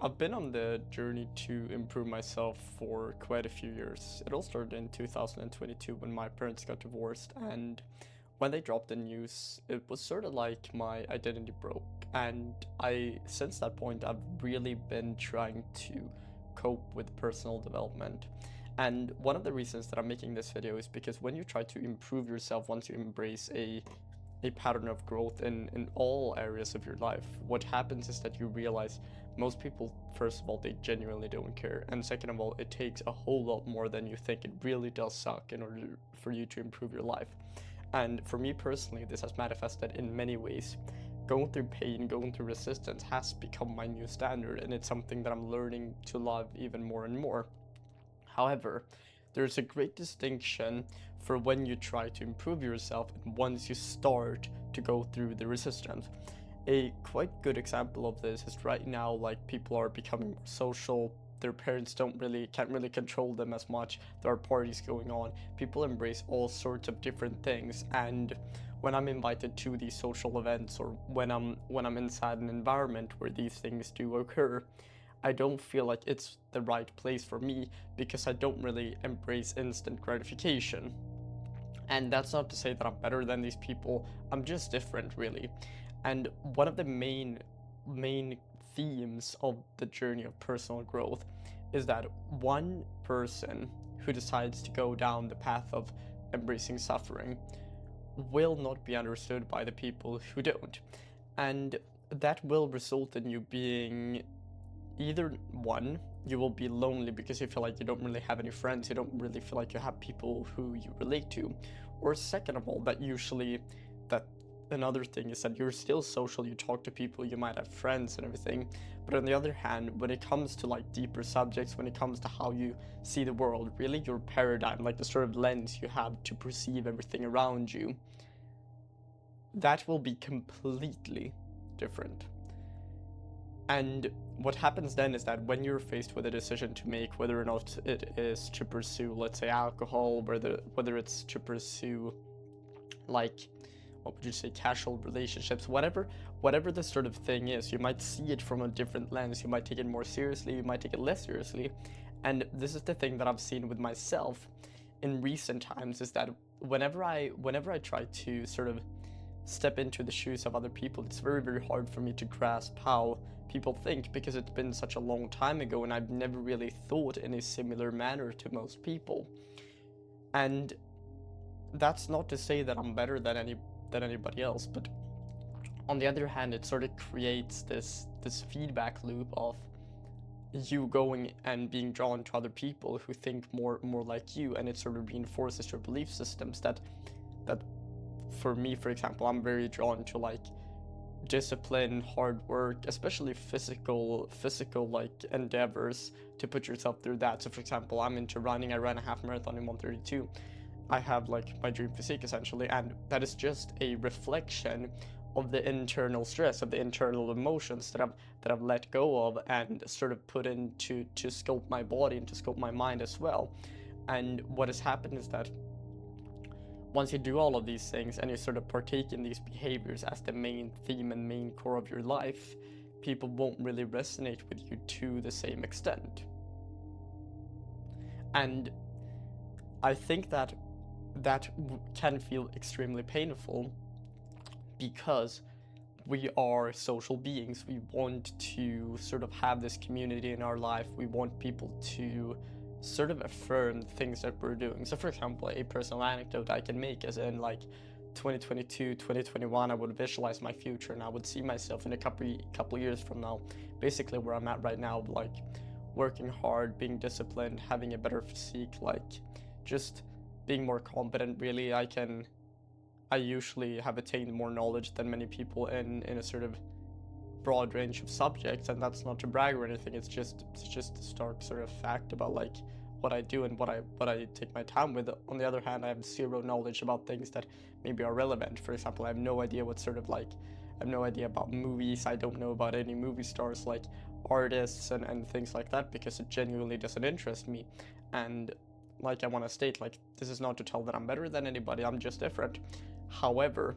I've been on the journey to improve myself for quite a few years. It all started in 2022 when my parents got divorced, and when they dropped the news, it was sort of like my identity broke. And since that point, I've really been trying to cope with personal development. And one of the reasons that I'm making this video is because when you try to improve yourself, once you embrace a pattern of growth in all areas of your life, what happens is that you realize most people, first of all, they genuinely don't care, and second of all, it takes a whole lot more than you think. It really does suck in order for you to improve your life. And for me personally, this has manifested in many ways. Going through pain, going through resistance has become my new standard, and it's something that I'm learning to love even more and more. However, there's a great distinction for when you try to improve yourself and once you start to go through the resistance. A quite good example of this is right now, like, people are becoming more social. Their parents can't really control them as much. There are parties going on. People embrace all sorts of different things, and when I'm invited to these social events, or when I'm inside an environment where these things do occur, I don't feel like it's the right place for me because I don't really embrace instant gratification. And that's not to say that I'm better than these people. I'm just different, really. And one of the main themes of the journey of personal growth is that one person who decides to go down the path of embracing suffering will not be understood by the people who don't. And that will result in you being either one, you will be lonely because you feel like you don't really have any friends, you don't really feel like you have people who you relate to, or second of all, that another thing is that you're still social, you talk to people, you might have friends and everything, but on the other hand, when it comes to like deeper subjects, when it comes to how you see the world, really your paradigm, like the sort of lens you have to perceive everything around you, that will be completely different. And what happens then is that when you're faced with a decision to make, whether or not it is to pursue, let's say, alcohol, whether it's to pursue, like, what would you say, casual relationships, whatever the sort of thing is, you might see it from a different lens. You might take it more seriously, you might take it less seriously. And this is the thing that I've seen with myself in recent times, is that whenever I try to sort of step into the shoes of other people, it's very, very hard for me to grasp how people think, because it's been such a long time ago and I've never really thought in a similar manner to most people. And that's not to say that I'm better than anybody else, but on the other hand, it sort of creates this feedback loop of you going and being drawn to other people who think more like you, and it sort of reinforces your belief systems that for me, for example, I'm very drawn to like discipline, hard work, especially physical like endeavors to put yourself through that. So for example, I'm into running. I ran a half marathon in 1:32. I have like my dream physique essentially, and that is just a reflection of the internal stress, of the internal emotions that I've let go of and sort of put into to sculpt my body and to sculpt my mind as well. And what has happened is that once you do all of these things and you sort of partake in these behaviors as the main theme and main core of your life, people won't really resonate with you to the same extent. And I think that can feel extremely painful, because we are social beings. We want to sort of have this community in our life. We want people to sort of affirm the things that we're doing. So for example, a personal anecdote I can make is in like 2022, 2021, I would visualize my future and I would see myself in a couple years from now, basically where I'm at right now, like working hard, being disciplined, having a better physique, like just being more competent. Really, I usually have attained more knowledge than many people in a sort of broad range of subjects, and that's not to brag or anything. It's just a stark sort of fact about like what I do and what I take my time with. On the other hand, I have zero knowledge about things that maybe are relevant. For example, I have no idea what sort of like, I have no idea about movies. I don't know about any movie stars, like artists and things like that, because it genuinely doesn't interest me. And like I want to state, like, this is not to tell that I'm better than anybody, I'm just different. However,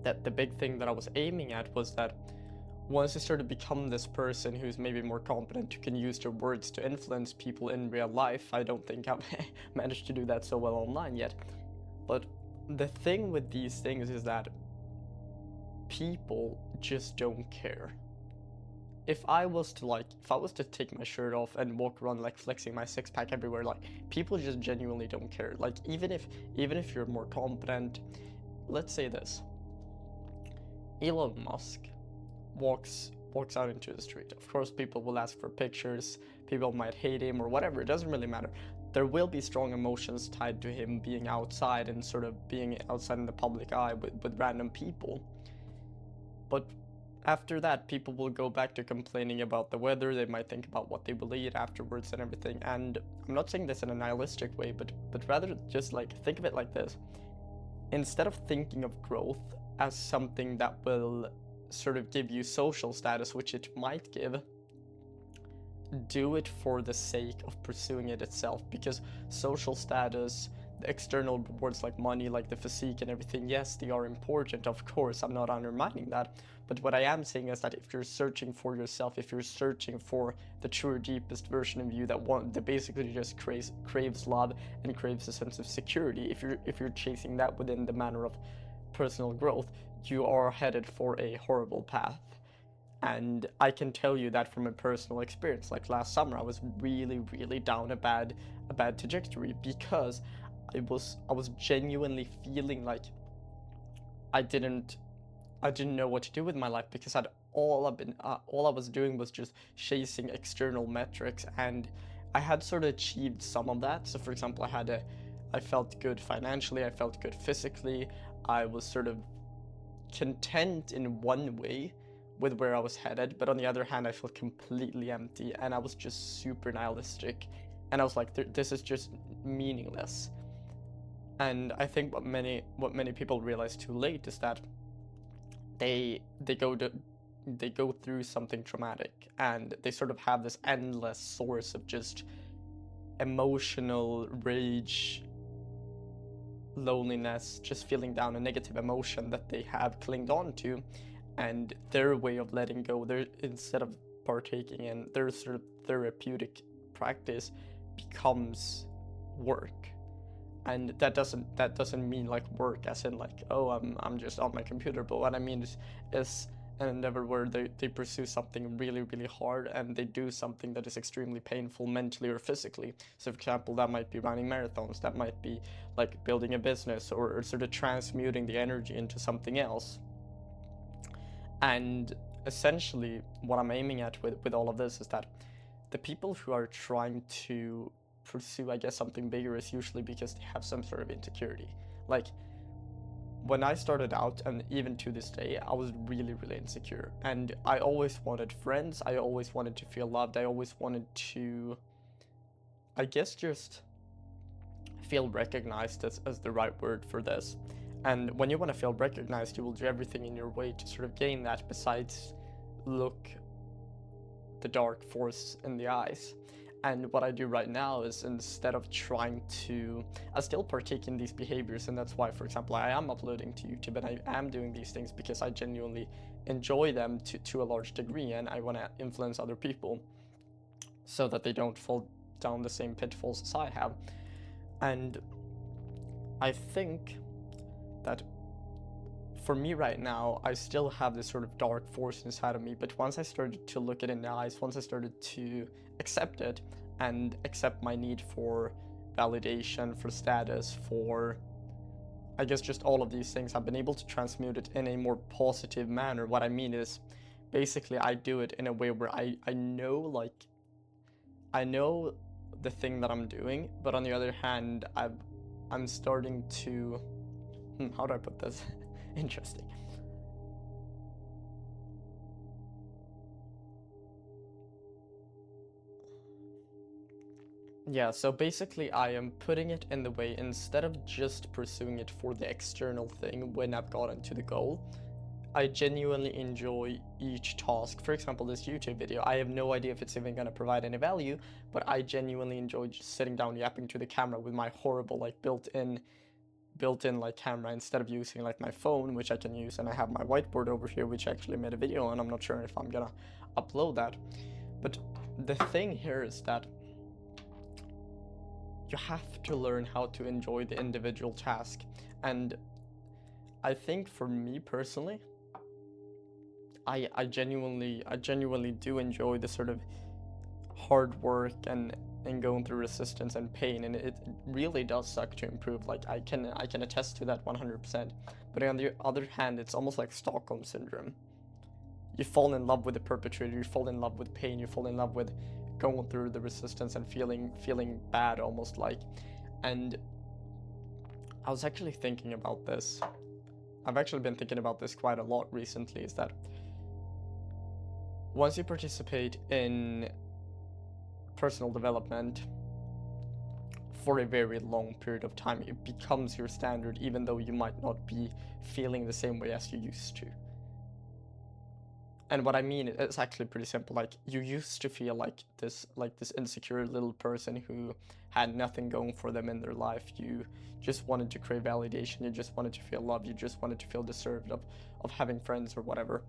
that the big thing that I was aiming at was that once you start to become this person who's maybe more competent, who can use their words to influence people in real life. I don't think I've managed to do that so well online yet. But the thing with these things is that people just don't care. If I was to take my shirt off and walk around like flexing my six pack everywhere, like people just genuinely don't care. Like even if you're more competent, let's say this. Elon Musk walks out into the street. Of course, people will ask for pictures, people might hate him or whatever, it doesn't really matter. There will be strong emotions tied to him being outside and sort of being outside in the public eye with random people. But after that, people will go back to complaining about the weather, they might think about what they will eat afterwards and everything. And I'm not saying this in a nihilistic way, but rather just like think of it like this. Instead of thinking of growth as something that will sort of give you social status, which it might give, do it for the sake of pursuing it itself. Because social status, the external rewards like money, like the physique and everything, yes, they are important, of course, I'm not undermining that. But what I am saying is that if you're searching for yourself, if you're searching for the truer, deepest version of you that basically just craves love and craves a sense of security, if you're chasing that within the manner of personal growth, you are headed for a horrible path. And I can tell you that from a personal experience. Like last summer, I was really, really down a bad trajectory because I was genuinely feeling like I didn't know what to do with my life, because all I was doing was just chasing external metrics, and I had sort of achieved some of that. So for example, I felt good financially, I felt good physically, I was sort of content in one way with where I was headed, but on the other hand, I felt completely empty and I was just super nihilistic, and I was like, this is just meaningless. And I think what many people realize too late is that they go through something traumatic and they sort of have this endless source of just emotional rage, loneliness, just feeling down, a negative emotion that they have clinged on to, and their way of letting go, instead of partaking in their sort of therapeutic practice, becomes work. And that doesn't mean like work as in like, oh, I'm just on my computer, but what I mean is an endeavor where they pursue something really, really hard, and they do something that is extremely painful mentally or physically. So for example, that might be running marathons, that might be like building a business, or sort of transmuting the energy into something else. And essentially what I'm aiming at with all of this is that the people who are trying to pursue, I guess, something bigger is usually because they have some sort of insecurity. Like when I started out, and even to this day, I was really, really insecure, and I always wanted friends, I always wanted to feel loved, I always wanted to, I guess, just feel recognized as the right word for this. And when you want to feel recognized, you will do everything in your way to sort of gain that, besides look the dark force in the eyes. And what I do right now is, instead of trying to, I still partake in these behaviors, and that's why, for example, I am uploading to YouTube and I am doing these things because I genuinely enjoy them to a large degree, and I want to influence other people so that they don't fall down the same pitfalls as I have. And I think that for me right now, I still have this sort of dark force inside of me, but once I started to look it in the eyes, once I started to accept it and accept my need for validation, for status, for, I guess, just all of these things, I've been able to transmute it in a more positive manner. What I mean is, basically, I do it in a way where I know the thing that I'm doing, but on the other hand, I'm starting to, how do I put this? Interesting. Yeah, so basically I am putting it in the way, instead of just pursuing it for the external thing when I've gotten to the goal, I genuinely enjoy each task. For example, this YouTube video, I have no idea if it's even gonna provide any value, but I genuinely enjoy just sitting down yapping to the camera with my horrible, like, built-in built-in like camera instead of using like my phone, which I can use, and I have my whiteboard over here, which I actually made a video on. I'm not sure if I'm gonna upload that, but the thing here is that you have to learn how to enjoy the individual task. And I think for me personally, I genuinely do enjoy the sort of hard work and going through resistance and pain, and it really does suck to improve. Like I can attest to that 100%. But on the other hand, it's almost like Stockholm syndrome. You fall in love with the perpetrator, you fall in love with pain, you fall in love with going through the resistance and feeling bad, almost like. And I was actually thinking about this. I've actually been thinking about this quite a lot recently, is that once you participate in personal development for a very long period of time, it becomes your standard, even though you might not be feeling the same way as you used to. And what I mean is actually pretty simple. Like, you used to feel like this insecure little person who had nothing going for them in their life. You just wanted to crave validation, you just wanted to feel love, you just wanted to feel deserved of having friends or whatever.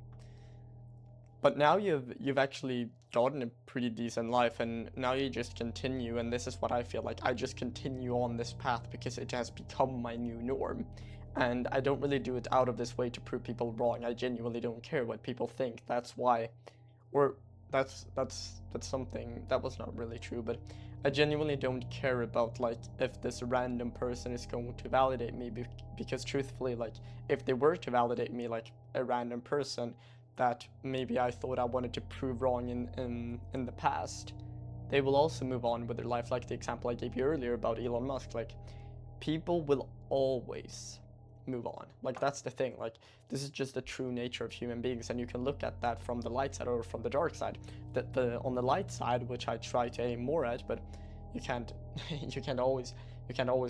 But now you've actually gotten a pretty decent life, and now you just continue, and this is what I feel like. I just continue on this path because it has become my new norm. And I don't really do it out of this way to prove people wrong. I genuinely don't care what people think. That's why, or that's something that was not really true, but I genuinely don't care about like if this random person is going to validate me, because truthfully, like if they were to validate me, like a random person that maybe I thought I wanted to prove wrong in the past, they will also move on with their life. Like the example I gave you earlier about Elon Musk, like people will always move on. Like that's the thing. Like this is just the true nature of human beings, and you can look at that from the light side or from the dark side. That the on the light side, which I try to aim more at, but you can't you can't always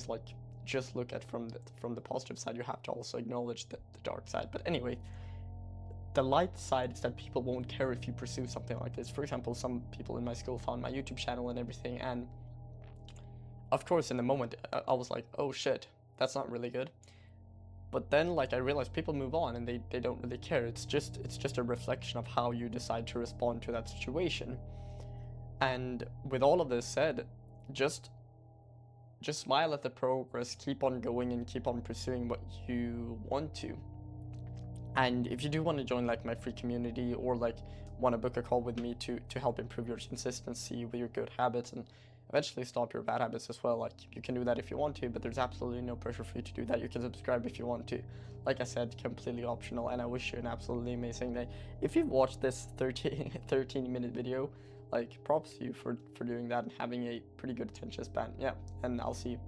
like just look at from the positive side. You have to also acknowledge the dark side. But anyway, the light side is that people won't care if you pursue something like this. For example, some people in my school found my YouTube channel and everything, and of course in the moment I was like, oh shit, that's not really good. But then, like, I realized people move on and they don't really care. It's just a reflection of how you decide to respond to that situation. And with all of this said, just smile at the progress, keep on going, and keep on pursuing what you want to. And if you do want to join like my free community, or like want to book a call with me to help improve your consistency with your good habits and eventually stop your bad habits as well, like you can do that if you want to, but there's absolutely no pressure for you to do that. You can subscribe if you want to. Like I said, completely optional, and I wish you an absolutely amazing day. If you've watched this 13-minute video, like props to you for doing that and having a pretty good attention span. Yeah, and I'll see you.